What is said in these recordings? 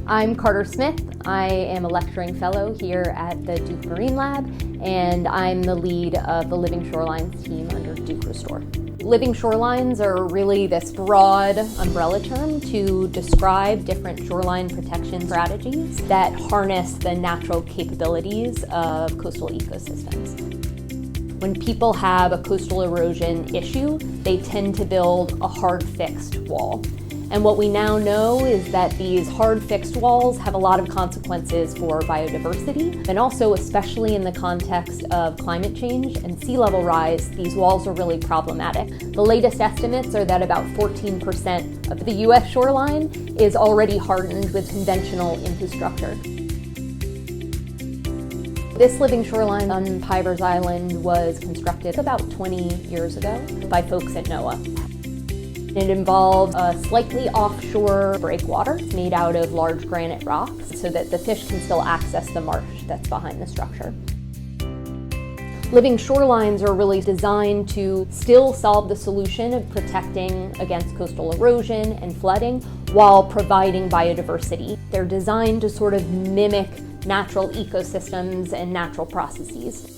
I'm Carter Smith. I am a lecturing fellow here at the Duke Marine Lab, and I'm the lead of the Living Shorelines team under Duke Restore. Living shorelines are really this broad umbrella term to describe different shoreline protection strategies that harness the natural capabilities of coastal ecosystems. When people have a coastal erosion issue, they tend to build a hard fixed wall. And what we now know is that these hard fixed walls have a lot of consequences for biodiversity, and also especially in the context of climate change and sea level rise, these walls are really problematic. The latest estimates are that about 14% of the US shoreline is already hardened with conventional infrastructure. This living shoreline on Pivers Island was constructed about 20 years ago by folks at NOAA. It involves a slightly offshore breakwater made out of large granite rocks so that the fish can still access the marsh that's behind the structure. Living shorelines are really designed to still solve the solution of protecting against coastal erosion and flooding while providing biodiversity. They're designed to sort of mimic natural ecosystems and natural processes.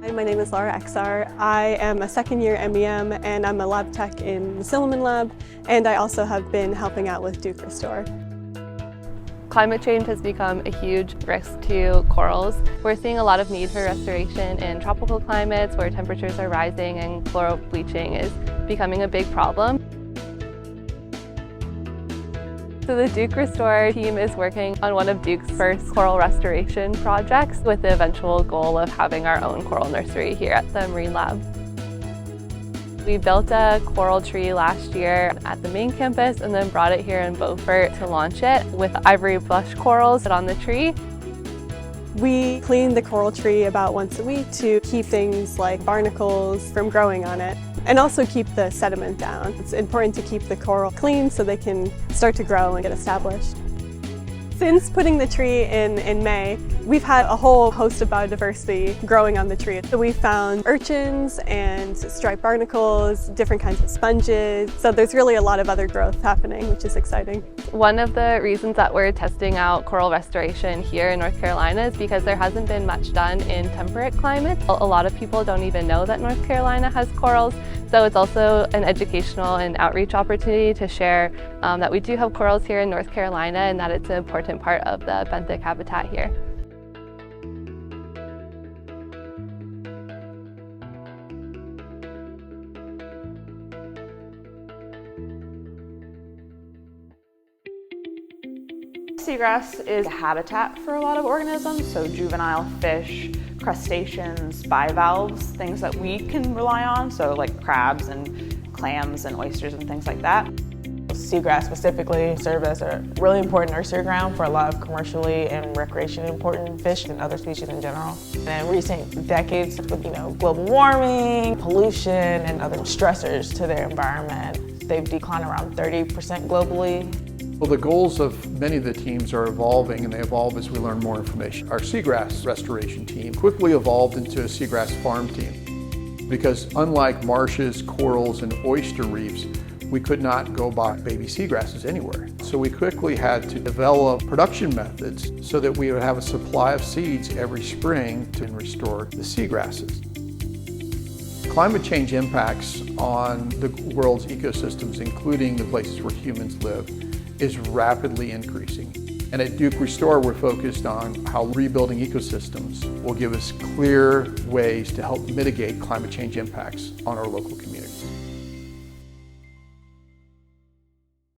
Hi, my name is Laura Exar. I am a second-year MEM and I'm a lab tech in the Silliman Lab, and I also have been helping out with Duke Restore. Climate change has become a huge risk to corals. We're seeing a lot of need for restoration in tropical climates where temperatures are rising and coral bleaching is becoming a big problem. So the Duke Restore team is working on one of Duke's first coral restoration projects with the eventual goal of having our own coral nursery here at the Marine Lab. We built a coral tree last year at the main campus and then brought it here in Beaufort to launch it with ivory blush corals on the tree. We clean the coral tree about once a week to keep things like barnacles from growing on it, and also keep the sediment down. It's important to keep the coral clean so they can start to grow and get established. Since putting the tree in May, we've had a whole host of biodiversity growing on the tree. So we found urchins and striped barnacles, different kinds of sponges. So there's really a lot of other growth happening, which is exciting. One of the reasons that we're testing out coral restoration here in North Carolina is because there hasn't been much done in temperate climates. A lot of people don't even know that North Carolina has corals. So it's also an educational and outreach opportunity to share that we do have corals here in North Carolina and that it's an important part of the benthic habitat here. Seagrass is a habitat for a lot of organisms, so juvenile fish, crustaceans, bivalves, things that we can rely on, so like crabs and clams and oysters and things like that. Seagrass specifically serve as a really important nursery ground for a lot of commercially and recreationally important fish and other species in general. And in recent decades, with global warming, pollution, and other stressors to their environment, they've declined around 30% globally. Well, the goals of many of the teams are evolving, and they evolve as we learn more information. Our seagrass restoration team quickly evolved into a seagrass farm team because unlike marshes, corals, and oyster reefs, we could not go buy baby seagrasses anywhere. So we quickly had to develop production methods so that we would have a supply of seeds every spring to restore the seagrasses. Climate change impacts on the world's ecosystems, including the places where humans live, is rapidly increasing. And at Duke Restore, we're focused on how rebuilding ecosystems will give us clear ways to help mitigate climate change impacts on our local communities.